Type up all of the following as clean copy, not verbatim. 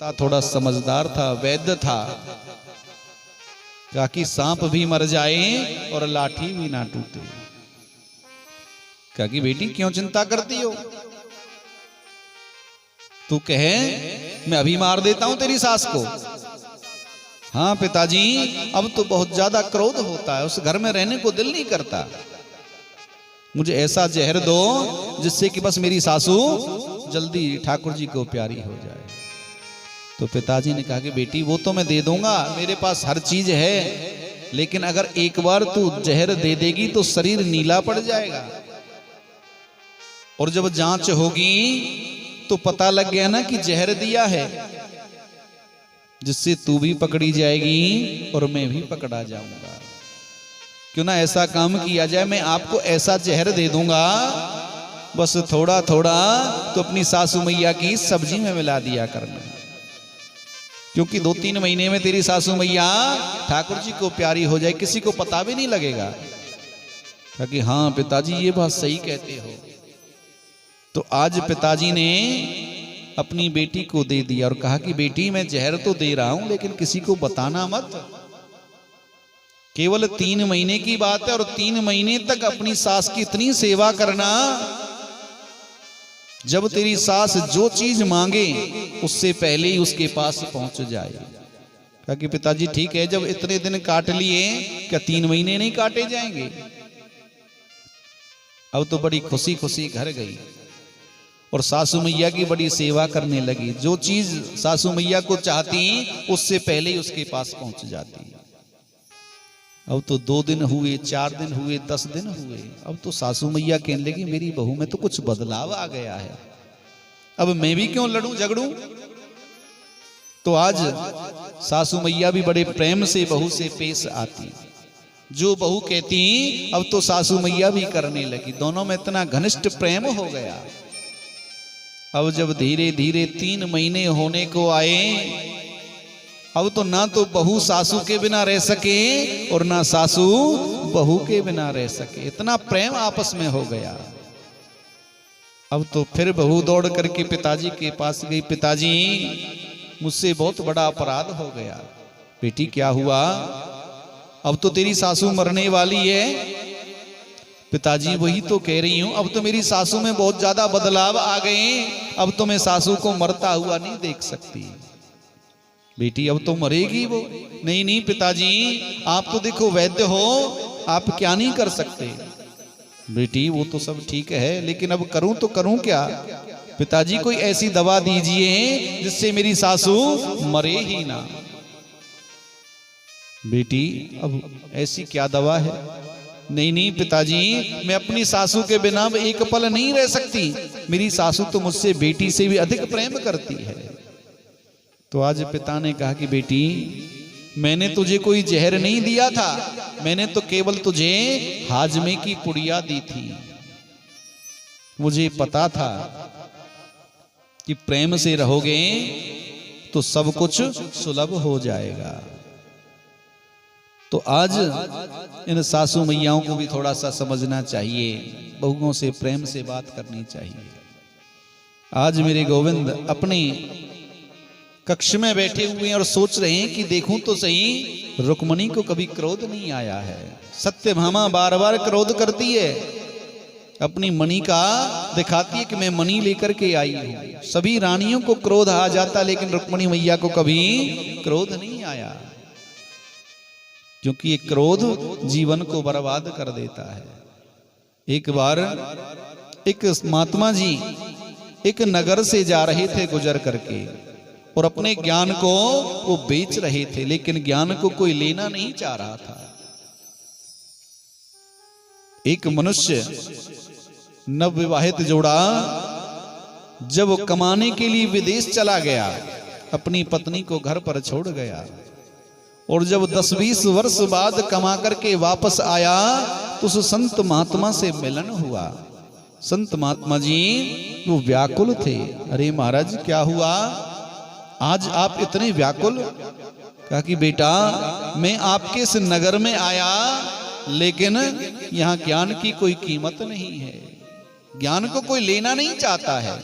थोड़ा समझदार था, वैद्य था। कहा कि सांप भी मर जाए और लाठी भी ना टूटे। कहा कि बेटी क्यों चिंता करती हो, तू कहे मैं अभी मार देता हूं तेरी सास को। हाँ पिताजी, अब तो बहुत ज्यादा क्रोध होता है, उस घर में रहने को दिल नहीं करता। मुझे ऐसा जहर दो जिससे कि बस मेरी सासू जल्दी ठाकुर जी को प्यारी हो जाए। तो पिताजी ने कहा कि बेटी वो तो मैं दे दूंगा, मेरे पास हर चीज है, लेकिन अगर एक बार तू जहर दे देगी तो शरीर नीला पड़ जाएगा, और जब जांच होगी तो पता लग गया ना कि जहर दिया है, जिससे तू भी पकड़ी जाएगी और मैं भी पकड़ा जाऊंगा। क्यों ना ऐसा काम किया जाए, मैं आपको ऐसा जहर दे दूंगा, बस थोड़ा थोड़ा तो अपनी सासू मैया की सब्जी में मिला दिया करना, क्योंकि 2-3 महीने में तेरी सासू मैया ठाकुर जी को प्यारी हो जाए, किसी को पता भी नहीं लगेगा। कि हाँ पिताजी ये बात सही कहते हो। तो आज पिताजी ने अपनी बेटी को दे दिया और कहा कि बेटी मैं जहर तो दे रहा हूं, लेकिन किसी को बताना मत, केवल 3 महीने की बात है, और 3 महीने तक अपनी सास की इतनी सेवा करना, जब तेरी सास जो चीज मांगे उससे पहले ही उसके पास पहुंच जाए। कहा कि पिताजी ठीक है, जब इतने दिन काट लिए क्या 3 महीने नहीं काटे जाएंगे। अब तो बड़ी खुशी खुशी घर गई और सासू मैया की बड़ी सेवा करने लगी। जो चीज सासू मैया को चाहती उससे पहले ही उसके पास पहुंच जाती। अब तो 2 दिन हुए, 4 दिन हुए, 10 दिन हुए, अब तो सासू मैया कहने लगी मेरी बहू में तो कुछ बदलाव आ गया है, अब मैं भी क्यों लड़ूं झगड़ूं। तो आज सासू मैया भी बड़े प्रेम से बहू से पेश आती, जो बहू कहती अब तो सासू मैया भी करने लगी। दोनों में इतना घनिष्ठ प्रेम हो गया। अब जब धीरे धीरे 3 महीने होने को आए, अब तो ना तो बहू सासू के बिना रह सके और ना सासू बहू के बिना रह सके, इतना प्रेम आपस में हो गया। अब तो फिर बहू दौड़ करके पिताजी के पास गई, पिताजी मुझसे बहुत बड़ा अपराध हो गया। बेटी क्या हुआ, अब तो तेरी सासू मरने वाली है। पिताजी वही तो कह रही हूं, अब तो मेरी सासू में बहुत ज्यादा बदलाव आ गए, अब तो मैं सासू को मरता हुआ नहीं देख सकती। बेटी अब तो मरेगी वो। नहीं नहीं पिताजी, आप तो देखो वैद्य हो, आप क्या नहीं कर सकते। बेटी वो तो सब ठीक है, लेकिन अब करूं तो करूं क्या। पिताजी कोई ऐसी दवा दीजिए जिससे मेरी सासू मरे ही ना। बेटी अब ऐसी क्या दवा है। नहीं नहीं पिताजी, मैं अपनी सासू के बिना एक पल नहीं रह सकती, मेरी सासू तो मुझसे बेटी से भी अधिक प्रेम करती है। तो आज पिता ने कहा कि बेटी मैंने तुझे कोई जहर नहीं दिया था, मैंने तो केवल तुझे हाजमे की पुड़िया दी थी। मुझे पता था कि प्रेम से रहोगे तो सब कुछ सुलभ हो जाएगा। तो आज इन सासू मैयाओं को भी थोड़ा सा समझना चाहिए, बहुओं से प्रेम से बात करनी चाहिए। आज मेरे गोविंद अपने कक्ष में बैठे हुए हैं और सोच रहे हैं कि देखूं तो सही रुक्मणी को कभी क्रोध नहीं आया है। सत्यभामा बार बार क्रोध करती है, अपनी मणि का दिखाती है कि मैं मणि लेकर के आई हूं। सभी रानियों को क्रोध आ जाता, लेकिन रुक्मणी मैया को कभी क्रोध नहीं आया, क्योंकि ये क्रोध जीवन को बर्बाद कर देता है। एक बार एक महात्मा जी एक नगर से जा रहे थे गुजर करके, और अपने ज्ञान को वो बेच रहे थे, लेकिन ज्ञान को कोई लेना नहीं चाह रहा था। एक मनुष्य नवविवाहित जोड़ा जब कमाने के लिए विदेश चला गया, अपनी पत्नी को घर पर छोड़ गया, और जब 10-20 वर्ष बाद कमा करके वापस आया तो उस संत महात्मा से मिलन हुआ। संत महात्मा जी वो व्याकुल थे। अरे महाराज क्या हुआ, आज आप इतने व्याकुल। कहा कि बेटा मैं आपके इस नगर में आया, लेकिन यहाँ ज्ञान की कोई कीमत नहीं है, ज्ञान को कोई लेना नहीं चाहता है।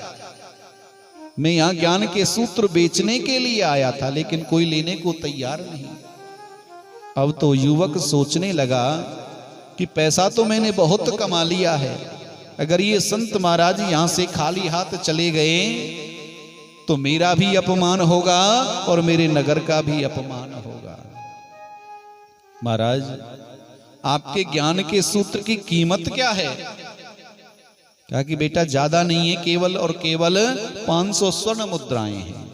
मैं यहां ज्ञान के सूत्र बेचने के लिए आया था, लेकिन कोई लेने को तैयार नहीं। अब तो युवक सोचने लगा कि पैसा तो मैंने बहुत कमा लिया है, अगर ये संत महाराज यहां से खाली हाथ चले गए तो मेरा भी अपमान होगा और मेरे नगर का भी अपमान होगा। महाराज, आपके ज्ञान के सूत्र की कीमत क्या है? कहा कि बेटा ज्यादा नहीं है, केवल और केवल 500 स्वर्ण मुद्राएं हैं।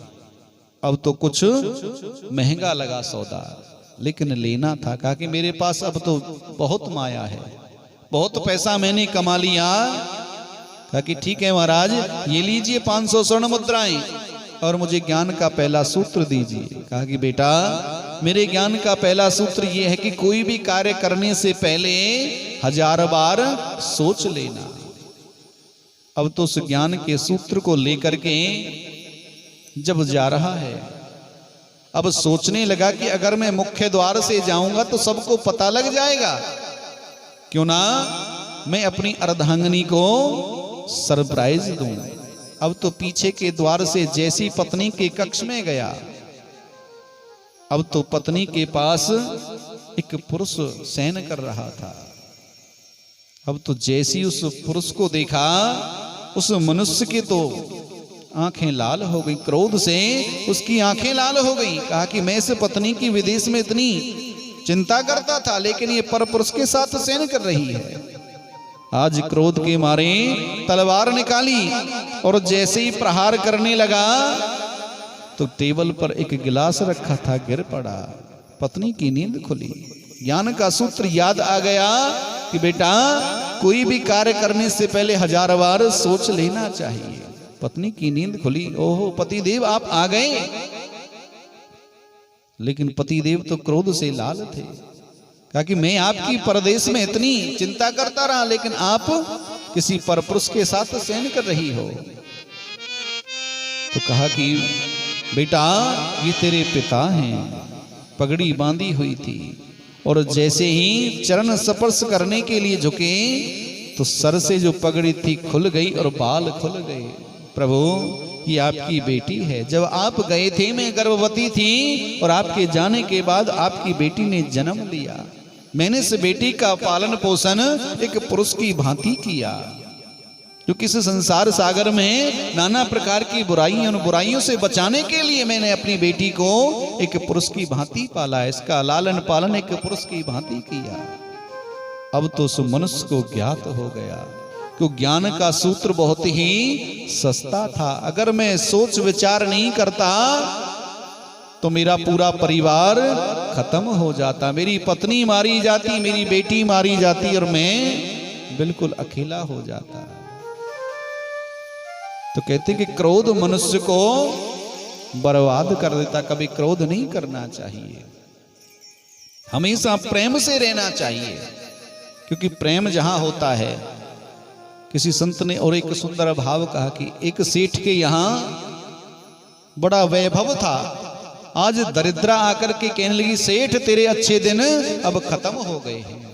अब तो कुछ महंगा लगा सौदा, लेकिन लेना था। कहा कि मेरे पास अब तो बहुत माया है, बहुत पैसा मैंने कमा लिया। कहा कि ठीक है महाराज, ये लीजिए 500 स्वर्ण मुद्राएं और मुझे ज्ञान का पहला सूत्र दीजिए। कहा कि बेटा, मेरे ज्ञान का पहला सूत्र यह है कि कोई भी कार्य करने से पहले 1000 बार सोच लेना। अब तो उस ज्ञान के सूत्र को लेकर के जब जा रहा है, अब सोचने लगा कि अगर मैं मुख्य द्वार से जाऊंगा तो सबको पता लग जाएगा, क्यों ना मैं अपनी अर्धांगिनी को सरप्राइज दूं। अब तो पीछे के द्वार से जैसी पत्नी के कक्ष में गया, अब तो पत्नी के पास एक पुरुष शयन कर रहा था। अब तो जैसी उस पुरुष को देखा, उस मनुष्य के तो आंखें लाल हो गई, क्रोध से उसकी आंखें लाल हो गई। कहा कि मैं इस पत्नी की विदेश में इतनी चिंता करता था, लेकिन ये परपुरुष के साथ शयन कर रही है। आज क्रोध के मारे तलवार निकाली और जैसे ही प्रहार करने लगा तो टेबल पर एक गिलास रखा था, गिर पड़ा। पत्नी की नींद खुली। ज्ञान का सूत्र याद आ गया कि बेटा, कोई भी कार्य करने से पहले 1000 बार सोच लेना चाहिए। पत्नी की नींद खुली। ओहो पतिदेव, आप आ गए। लेकिन पतिदेव तो क्रोध से लाल थे। कहा कि मैं आपकी परदेश में इतनी चिंता करता रहा, लेकिन आप किसी परपुरुष के साथ शयन कर रही हो। तो कहा कि बेटा, ये तेरे पिता हैं। पगड़ी बांधी हुई थी और जैसे ही चरण स्पर्श करने के लिए झुके तो सर से जो पगड़ी थी खुल गई और बाल खुल गए। प्रभु, ये आपकी बेटी है। जब आप गए थे मैं गर्भवती थी और आपके जाने के बाद आपकी बेटी ने जन्म लिया। मैंने इस बेटी का पालन पोषण एक पुरुष की भांति किया, क्योंकि इस संसार सागर में नाना प्रकार की बुराइयों, उन बुराइयों से बचाने के लिए मैंने अपनी बेटी को एक पुरुष की भांति पाला, इसका लालन पालन एक पुरुष की भांति किया। अब तो उस मनुष्य को ज्ञात हो गया कि ज्ञान का सूत्र बहुत ही सस्ता था। अगर मैं सोच विचार नहीं करता तो मेरा पूरा परिवार खत्म हो जाता, मेरी पत्नी मारी जाती, मेरी बेटी मारी जाती और मैं बिल्कुल अकेला हो जाता। तो कहते कि क्रोध मनुष्य को बर्बाद कर देता। कभी क्रोध नहीं करना चाहिए, हमेशा प्रेम से रहना चाहिए, क्योंकि प्रेम जहां होता है। किसी संत ने और एक सुंदर भाव कहा कि एक सेठ के यहां बड़ा वैभव था, आज दरिद्रा आकर के कहने लगी, सेठ तेरे अच्छे दिन अब खत्म हो गए हैं।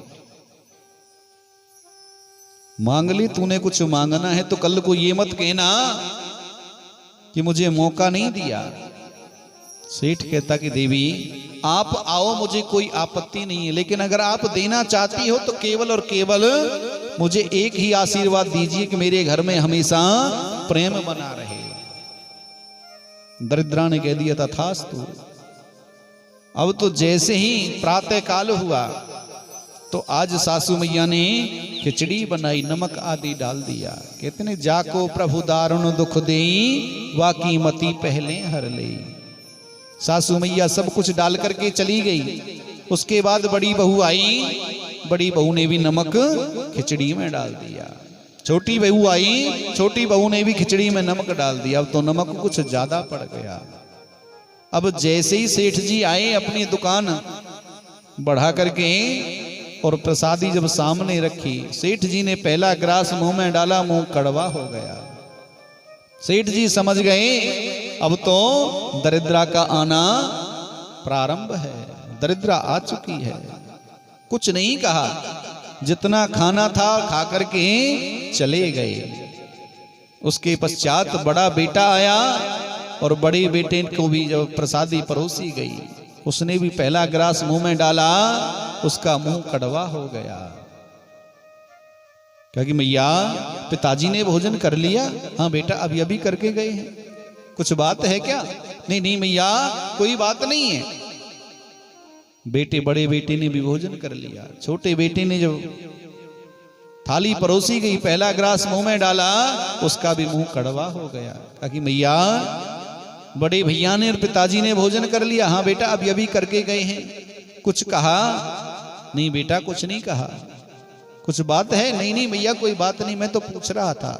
मांग ली तूने, कुछ मांगना है तो कल को ये मत कहना कि मुझे मौका नहीं दिया। सेठ कहता कि देवी आप आओ, मुझे कोई आपत्ति नहीं है, लेकिन अगर आप देना चाहती हो तो केवल और केवल मुझे एक ही आशीर्वाद दीजिए कि मेरे घर में हमेशा प्रेम बना रहे। दरिद्रा ने कह दिया तथास्तु। अब तो जैसे ही प्रातः काल हुआ तो आज सासू मैया ने खिचड़ी बनाई, नमक आदि डाल दिया। कहते ने जाको प्रभु दारुण दुख देई, वाकी मती पहले हर ले। सासू मैया सब कुछ डाल करके चली गई। उसके बाद बड़ी बहू आई, बड़ी बहू ने भी नमक खिचड़ी में डाल दिया। छोटी बहू आई, छोटी बहू ने भी खिचड़ी में नमक डाल दिया। अब तो नमक कुछ ज्यादा पड़ गया। अब जैसे ही सेठ जी आए अपनी दुकान बढ़ा करके और प्रसादी जब सामने रखी, सेठ जी ने पहला ग्रास मुंह में डाला, मुंह कड़वा हो गया। सेठ जी समझ गए अब तो दरिद्रा का आना प्रारंभ है, दरिद्रा आ चुकी है। कुछ नहीं कहा, जितना खाना था खा करके चले गए। उसके पश्चात बड़ा बेटा आया और बड़े बेटे को भी जब प्रसादी परोसी गई, उसने भी पहला ग्रास मुंह में डाला, उसका मुंह कड़वा हो गया। क्या कि मैया पिताजी ने भोजन कर लिया? हाँ बेटा अभी अभी करके गए हैं, कुछ बात है क्या? नहीं नहीं मैया कोई बात नहीं है। बेटे बड़े बेटे ने भी भोजन कर लिया, छोटे बेटे ने जो थाली परोसी गई पहला ग्रास मुंह में डाला, उसका भी मुंह कड़वा हो गया। कहा कि मैया बड़े भैया ने और पिताजी ने भोजन कर लिया, हाँ बेटा अभी अभी करके गए हैं, कुछ कहा? नहीं बेटा कुछ नहीं कहा। कुछ बात है? नहीं नहीं भैया कोई बात नहीं, मैं तो पूछ रहा था।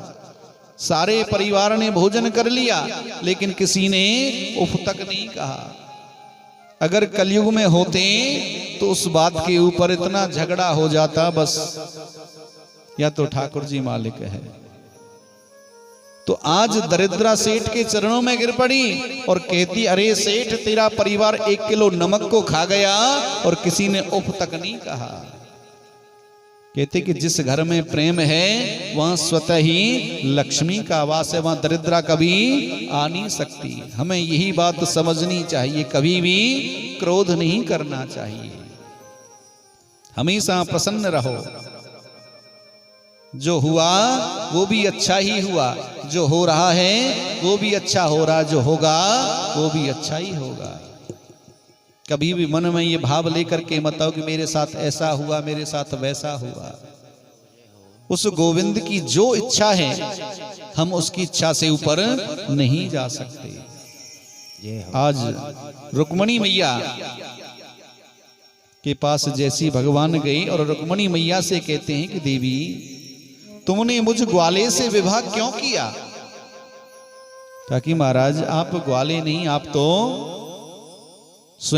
सारे परिवार ने भोजन कर लिया लेकिन किसी ने उफ तक नहीं कहा। अगर कलयुग में होते तो उस बात के ऊपर इतना झगड़ा हो जाता, बस या तो ठाकुर जी मालिक है। तो आज दरिद्रा सेठ के चरणों में गिर पड़ी और कहती अरे सेठ तेरा परिवार 1 किलो नमक को खा गया और किसी ने उफ तक नहीं कहा। कहते कि जिस घर में प्रेम है वहां स्वतः ही लक्ष्मी का वास है, वहां दरिद्रा कभी आ नहीं सकती। हमें यही बात समझनी चाहिए, कभी भी क्रोध नहीं करना चाहिए, हमेशा प्रसन्न रहो। जो हुआ वो भी अच्छा ही हुआ, जो हो रहा है वो भी अच्छा हो रहा, जो होगा वो भी अच्छा ही होगा। कभी भी मन में ये भाव लेकर के मत आओ कि मेरे साथ ऐसा हुआ, मेरे साथ वैसा हुआ। उस गोविंद की जो इच्छा है हम उसकी इच्छा से ऊपर नहीं जा सकते। आज रुक्मणी मैया के पास जैसी भगवान गई और रुक्मणी मैया से कहते हैं कि देवी तुमने मुझ ग्वाले से विवाह क्यों किया? ताकि महाराज आप ग्वाले नहीं, आप तो